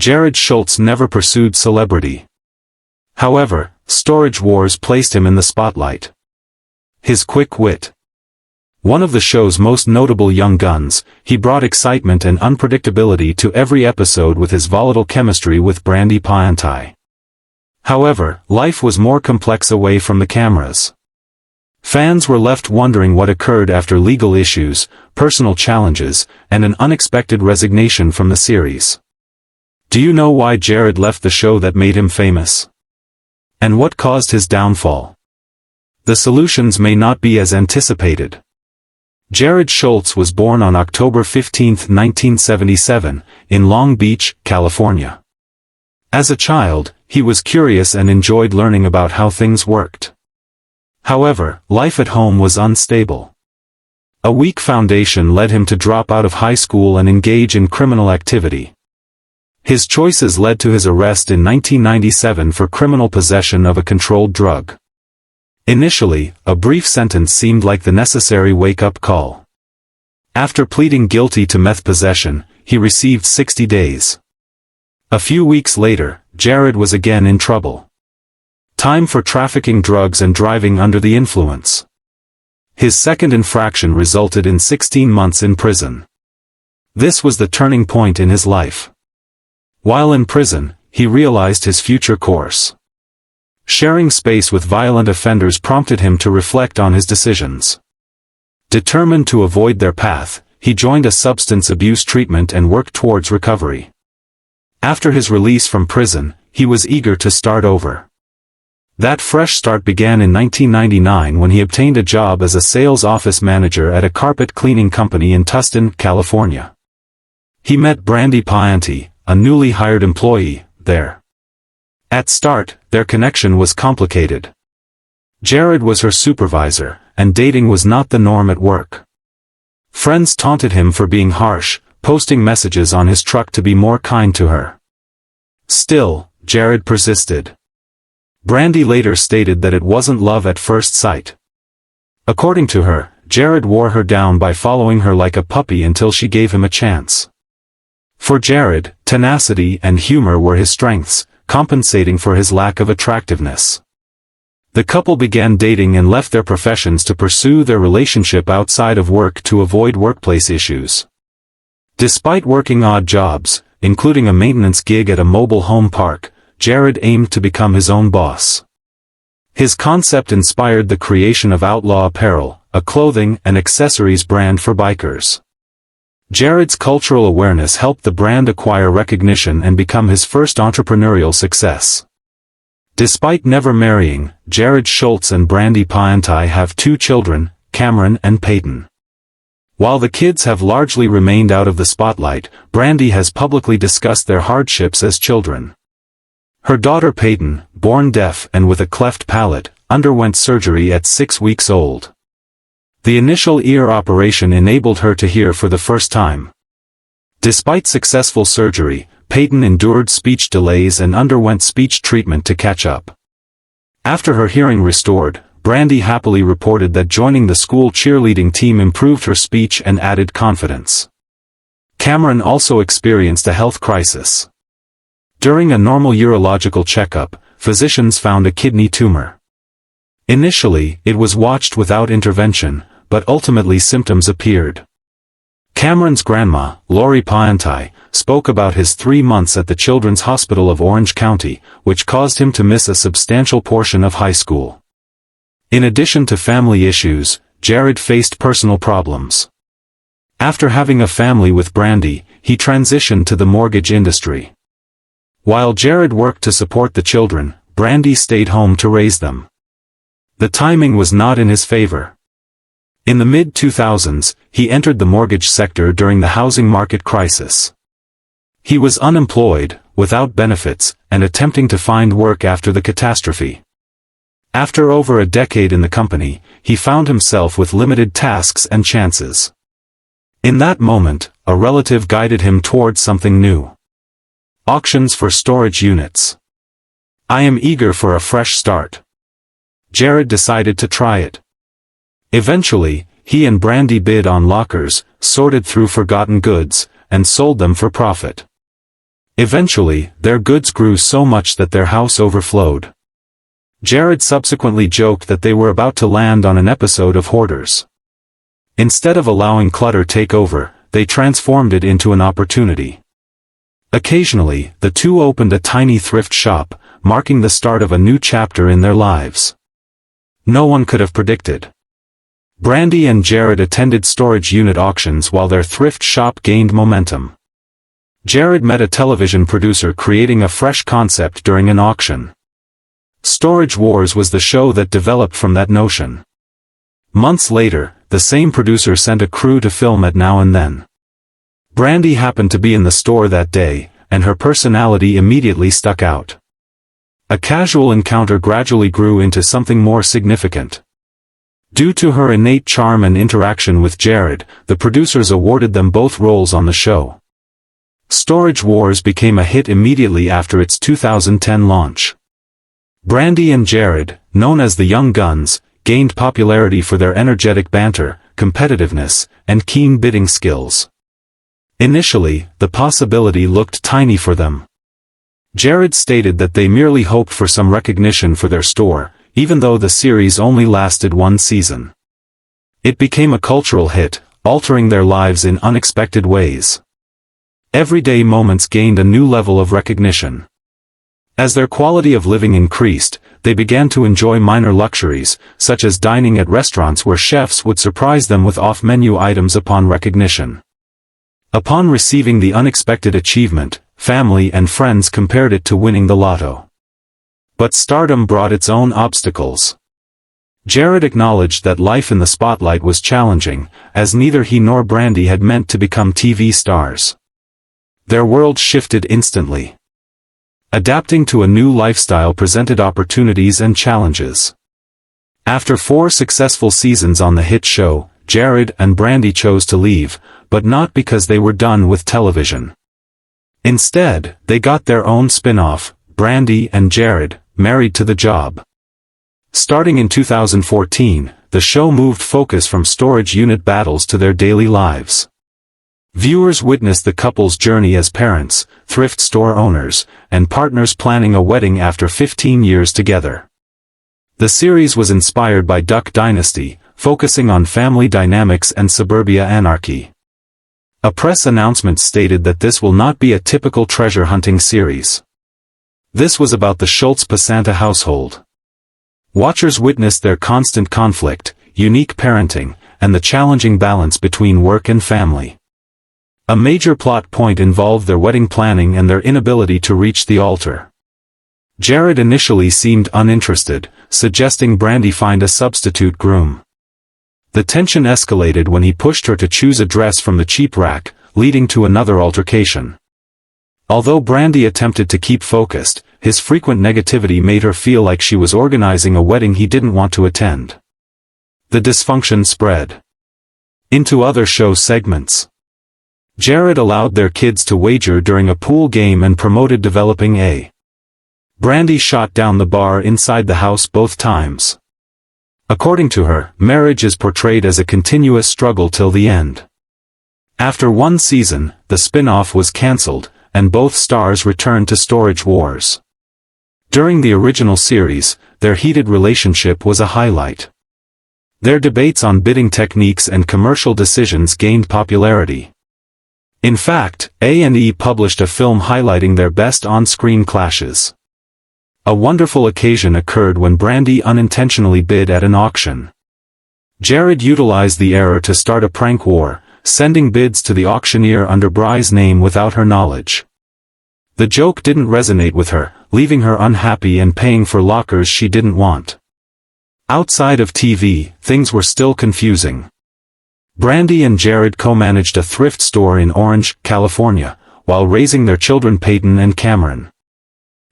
Jarrod Schulz never pursued celebrity. However, storage wars placed him in the spotlight. His quick wit. One of the show's most notable young guns, he brought excitement and unpredictability to every episode with his volatile chemistry with Brandy Piantai. However, life was more complex away from the cameras. Fans were left wondering what occurred after legal issues, personal challenges, and an unexpected resignation from the series. Do you know why Jarrod left the show that made him famous? And what caused his downfall? The solutions may not be as anticipated. Jarrod Schulz was born on October 15, 1977, in Long Beach, California. As a child, he was curious and enjoyed learning about how things worked. However, life at home was unstable. A weak foundation led him to drop out of high school and engage in criminal activity. His choices led to his arrest in 1997 for criminal possession of a controlled drug. Initially, a brief sentence seemed like the necessary wake-up call. After pleading guilty to meth possession, he received 60 days. A few weeks later, Jarrod was again in trouble. Time for trafficking drugs and driving under the influence. His second infraction resulted in 16 months in prison. This was the turning point in his life. While in prison, he realized his future course. Sharing space with violent offenders prompted him to reflect on his decisions. Determined to avoid their path, he joined a substance abuse treatment and worked towards recovery. After his release from prison, he was eager to start over. That fresh start began in 1999 when he obtained a job as a sales office manager at a carpet cleaning company in Tustin, California. He met Brandy Piantai, a newly hired employee, there. At start, their connection was complicated. Jarrod was her supervisor, and dating was not the norm at work. Friends taunted him for being harsh, posting messages on his truck to be more kind to her. Still, Jarrod persisted. Brandy later stated that it wasn't love at first sight. According to her, Jarrod wore her down by following her like a puppy until she gave him a chance. For Jarrod, tenacity and humor were his strengths, compensating for his lack of attractiveness. The couple began dating and left their professions to pursue their relationship outside of work to avoid workplace issues. Despite working odd jobs, including a maintenance gig at a mobile home park, Jarrod aimed to become his own boss. His concept inspired the creation of Outlaw Apparel, a clothing and accessories brand for bikers. Jarrod's cultural awareness helped the brand acquire recognition and become his first entrepreneurial success. Despite never marrying, Jarrod Schulz and Brandy Piantai have 2 children, Cameron and Peyton. While the kids have largely remained out of the spotlight, Brandy has publicly discussed their hardships as children. Her daughter Peyton, born deaf and with a cleft palate, underwent surgery at 6 weeks old. The initial ear operation enabled her to hear for the first time. Despite successful surgery, Peyton endured speech delays and underwent speech treatment to catch up. After her hearing restored, Brandy happily reported that joining the school cheerleading team improved her speech and added confidence. Cameron also experienced a health crisis. During a normal urological checkup, physicians found a kidney tumor. Initially, it was watched without intervention, but ultimately symptoms appeared. Cameron's grandma, Lori Piantai, spoke about his 3 months at the Children's Hospital of Orange County, which caused him to miss a substantial portion of high school. In addition to family issues, Jarrod faced personal problems. After having a family with Brandy, he transitioned to the mortgage industry. While Jarrod worked to support the children, Brandy stayed home to raise them. The timing was not in his favor. In the mid-2000s, he entered the mortgage sector during the housing market crisis. He was unemployed, without benefits, and attempting to find work after the catastrophe. After over a decade in the company, he found himself with limited tasks and chances. In that moment, a relative guided him towards something new. Auctions for storage units. I am eager for a fresh start. Jarrod decided to try it. Eventually, he and Brandy bid on lockers, sorted through forgotten goods, and sold them for profit. Eventually, their goods grew so much that their house overflowed. Jarrod subsequently joked that they were about to land on an episode of Hoarders. Instead of allowing clutter take over, they transformed it into an opportunity. Occasionally, the two opened a tiny thrift shop, marking the start of a new chapter in their lives. No one could have predicted. Brandy and Jarrod attended storage unit auctions while their thrift shop gained momentum. Jarrod met a television producer creating a fresh concept during an auction. Storage Wars was the show that developed from that notion. Months later, the same producer sent a crew to film it now and then. Brandy happened to be in the store that day, and her personality immediately stuck out. A casual encounter gradually grew into something more significant. Due to her innate charm and interaction with Jarrod, the producers awarded them both roles on the show. Storage Wars became a hit immediately after its 2010 launch. Brandy and Jarrod, known as the Young Guns, gained popularity for their energetic banter, competitiveness, and keen bidding skills. Initially, the possibility looked tiny for them. Jarrod stated that they merely hoped for some recognition for their store, even though the series only lasted one season. It became a cultural hit, altering their lives in unexpected ways. Everyday moments gained a new level of recognition. As their quality of living increased, they began to enjoy minor luxuries, such as dining at restaurants where chefs would surprise them with off-menu items upon recognition. Upon receiving the unexpected achievement, family and friends compared it to winning the lotto. But stardom brought its own obstacles. Jarrod acknowledged that life in the spotlight was challenging, as neither he nor Brandy had meant to become TV stars. Their world shifted instantly. Adapting to a new lifestyle presented opportunities and challenges. After 4 successful seasons on the hit show, Jarrod and Brandy chose to leave, but not because they were done with television. Instead, they got their own spin-off, Brandy and Jarrod, Married to the Job. Starting in 2014, the show moved focus from storage unit battles to their daily lives. Viewers witnessed the couple's journey as parents, thrift store owners, and partners planning a wedding after 15 years together. The series was inspired by Duck Dynasty, focusing on family dynamics and suburbia anarchy. A press announcement stated that this will not be a typical treasure hunting series. This was about the Schulz household. Watchers witnessed their constant conflict, unique parenting, and the challenging balance between work and family. A major plot point involved their wedding planning and their inability to reach the altar. Jarrod initially seemed uninterested, suggesting Brandy find a substitute groom. The tension escalated when he pushed her to choose a dress from the cheap rack, leading to another altercation. Although Brandy attempted to keep focused, his frequent negativity made her feel like she was organizing a wedding he didn't want to attend. The dysfunction spread into other show segments. Jarrod allowed their kids to wager during a pool game and promoted developing a. Brandy shot down the bar inside the house both times. According to her, marriage is portrayed as a continuous struggle till the end. After one season, the spin-off was cancelled, and both stars returned to Storage Wars. During the original series, their heated relationship was a highlight. Their debates on bidding techniques and commercial decisions gained popularity. In fact, A&E published a film highlighting their best on-screen clashes. A wonderful occasion occurred when Brandy unintentionally bid at an auction. Jarrod utilized the error to start a prank war, sending bids to the auctioneer under Bry's name without her knowledge. The joke didn't resonate with her, leaving her unhappy and paying for lockers she didn't want. Outside of TV, things were still confusing. Brandy and Jarrod co-managed a thrift store in Orange, California, while raising their children Peyton and Cameron.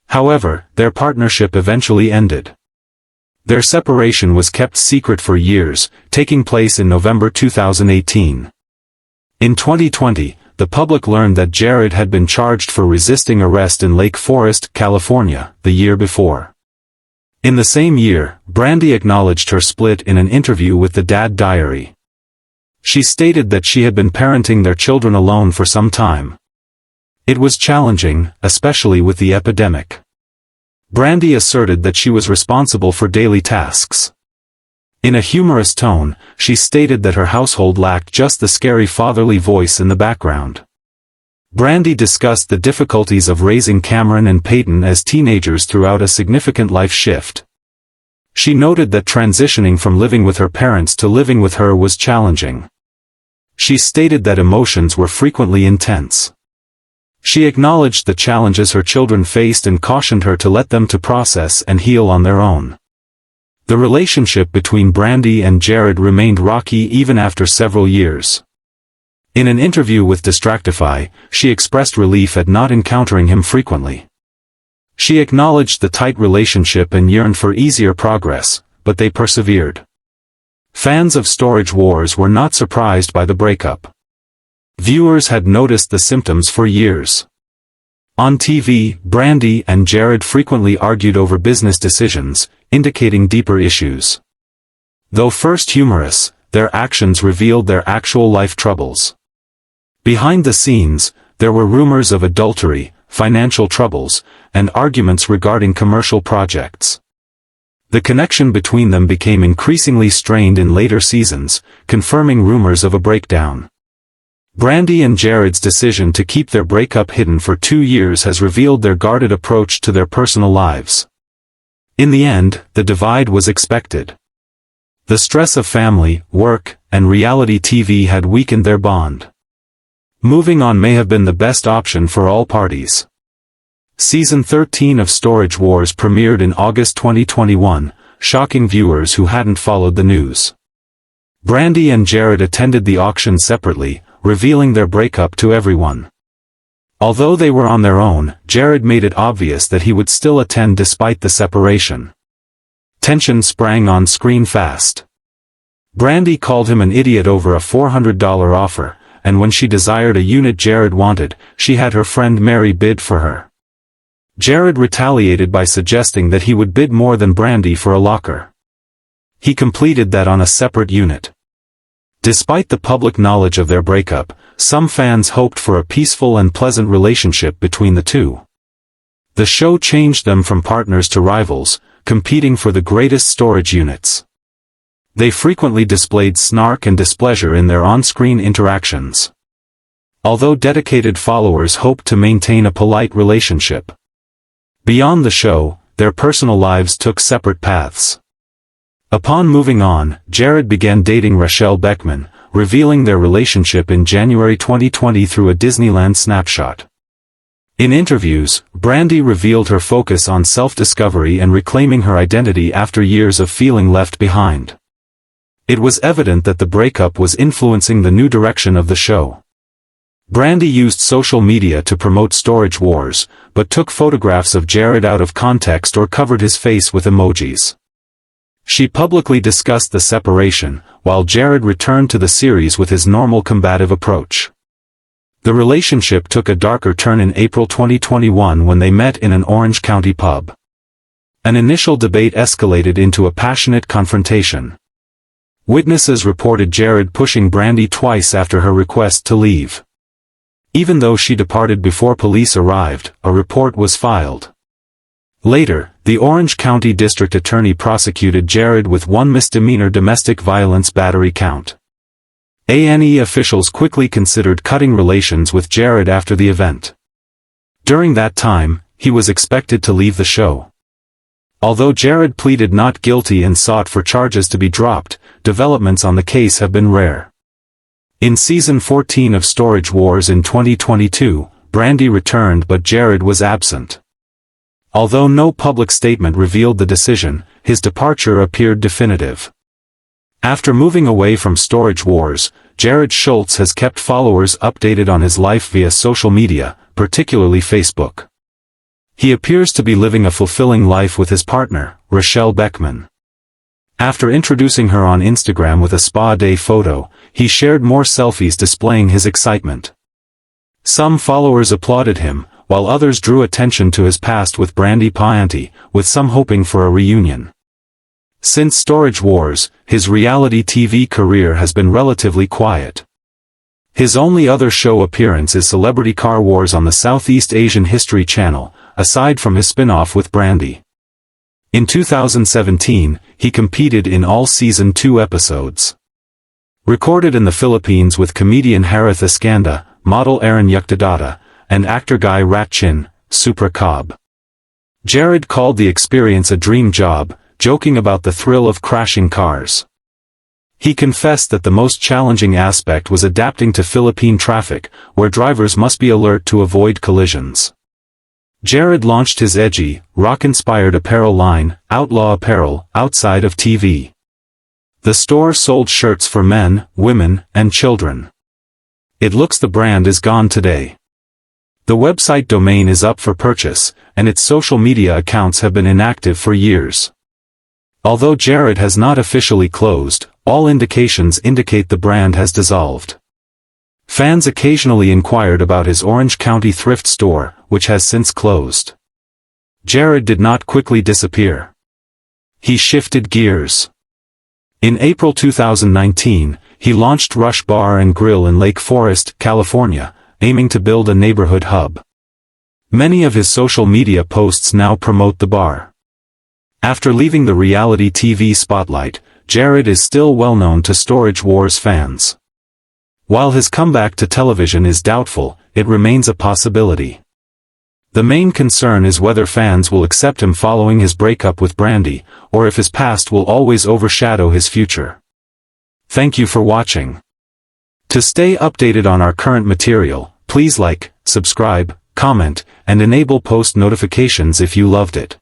However, their partnership eventually ended. Their separation was kept secret for years, taking place in November 2018. In 2020, the public learned that Jarrod had been charged for resisting arrest in Lake Forest, California, the year before. In the same year, Brandy acknowledged her split in an interview with the Dad Diary. She stated that she had been parenting their children alone for some time. It was challenging, especially with the epidemic. Brandy asserted that she was responsible for daily tasks. In a humorous tone, she stated that her household lacked just the scary fatherly voice in the background. Brandy discussed the difficulties of raising Cameron and Peyton as teenagers throughout a significant life shift. She noted that transitioning from living with her parents to living with her was challenging. She stated that emotions were frequently intense. She acknowledged the challenges her children faced and cautioned her to let them to process and heal on their own. The relationship between Brandy and Jarrod remained rocky even after several years. In an interview with Distractify, she expressed relief at not encountering him frequently. She acknowledged the tight relationship and yearned for easier progress, but they persevered. Fans of Storage Wars were not surprised by the breakup. Viewers had noticed the symptoms for years. On TV, Brandy and Jarrod frequently argued over business decisions, indicating deeper issues. Though first humorous, their actions revealed their actual life troubles. Behind the scenes, there were rumors of adultery, financial troubles, and arguments regarding commercial projects. The connection between them became increasingly strained in later seasons, confirming rumors of a breakdown. Brandy and Jarrod's decision to keep their breakup hidden for 2 years has revealed their guarded approach to their personal lives. In the end, the divide was expected. The stress of family, work, and reality TV had weakened their bond. Moving on may have been the best option for all parties. Season 13 of Storage Wars premiered in August 2021, shocking viewers who hadn't followed the news. Brandy and Jarrod attended the auction separately, revealing their breakup to everyone. Although they were on their own, Jarrod made it obvious that he would still attend despite the separation. Tension sprang on screen fast. Brandy called him an idiot over a $400 offer, and when she desired a unit Jarrod wanted, she had her friend Mary bid for her. Jarrod retaliated by suggesting that he would bid more than Brandy for a locker. He completed that on a separate unit. Despite the public knowledge of their breakup, some fans hoped for a peaceful and pleasant relationship between the two. The show changed them from partners to rivals, competing for the greatest storage units. They frequently displayed snark and displeasure in their on-screen interactions. Although dedicated followers hoped to maintain a polite relationship. Beyond the show, their personal lives took separate paths. Upon moving on, Jarrod began dating Rochelle Beckman, revealing their relationship in January 2020 through a Disneyland snapshot. In interviews, Brandy revealed her focus on self-discovery and reclaiming her identity after years of feeling left behind. It was evident that the breakup was influencing the new direction of the show. Brandy used social media to promote Storage Wars, but took photographs of Jarrod out of context or covered his face with emojis. She publicly discussed the separation, while Jarrod returned to the series with his normal combative approach. The relationship took a darker turn in April 2021 when they met in an Orange County pub. An initial debate escalated into a passionate confrontation. Witnesses reported Jarrod pushing Brandy twice after her request to leave. Even though she departed before police arrived, a report was filed. Later, the Orange County District Attorney prosecuted Jarrod with 1 misdemeanor domestic violence battery count. A&E officials quickly considered cutting relations with Jarrod after the event. During that time, he was expected to leave the show. Although Jarrod pleaded not guilty and sought for charges to be dropped, developments on the case have been rare. In Season 14 of Storage Wars in 2022, Brandy returned but Jarrod was absent. Although no public statement revealed the decision, his departure appeared definitive. After moving away from Storage Wars, Jarrod Schulz has kept followers updated on his life via social media, particularly Facebook. He appears to be living a fulfilling life with his partner, Rochelle Beckman. After introducing her on Instagram with a spa day photo, he shared more selfies displaying his excitement. Some followers applauded him, while others drew attention to his past with Brandy Pianti, with some hoping for a reunion. Since Storage Wars, his reality TV career has been relatively quiet. His only other show appearance is Celebrity Car Wars on the Southeast Asian History Channel, aside from his spin-off with Brandy. In 2017, he competed in all season 2 episodes. Recorded in the Philippines with comedian Jarrod Escanda, model Aaron Yuktadata, and actor Guy Ratchin, Supra Cobb. Jarrod called the experience a dream job, joking about the thrill of crashing cars. He confessed that the most challenging aspect was adapting to Philippine traffic, where drivers must be alert to avoid collisions. Jarrod launched his edgy, rock-inspired apparel line, Outlaw Apparel, outside of TV. The store sold shirts for men, women, and children. It looks the brand is gone today. The website domain is up for purchase, and its social media accounts have been inactive for years. Although Jarrod has not officially closed, all indications indicate the brand has dissolved. Fans occasionally inquired about his Orange County thrift store, which has since closed. Jarrod did not quickly disappear. He shifted gears. In April 2019, he launched Rush Bar and Grill in Lake Forest, California, aiming to build a neighborhood hub. Many of his social media posts now promote the bar. After leaving the reality TV spotlight, Jarrod is still well known to Storage Wars fans. While his comeback to television is doubtful, it remains a possibility. The main concern is whether fans will accept him following his breakup with Brandy, or if his past will always overshadow his future. Thank you for watching. To stay updated on our current material, please like, subscribe, comment, and enable post notifications if you loved it.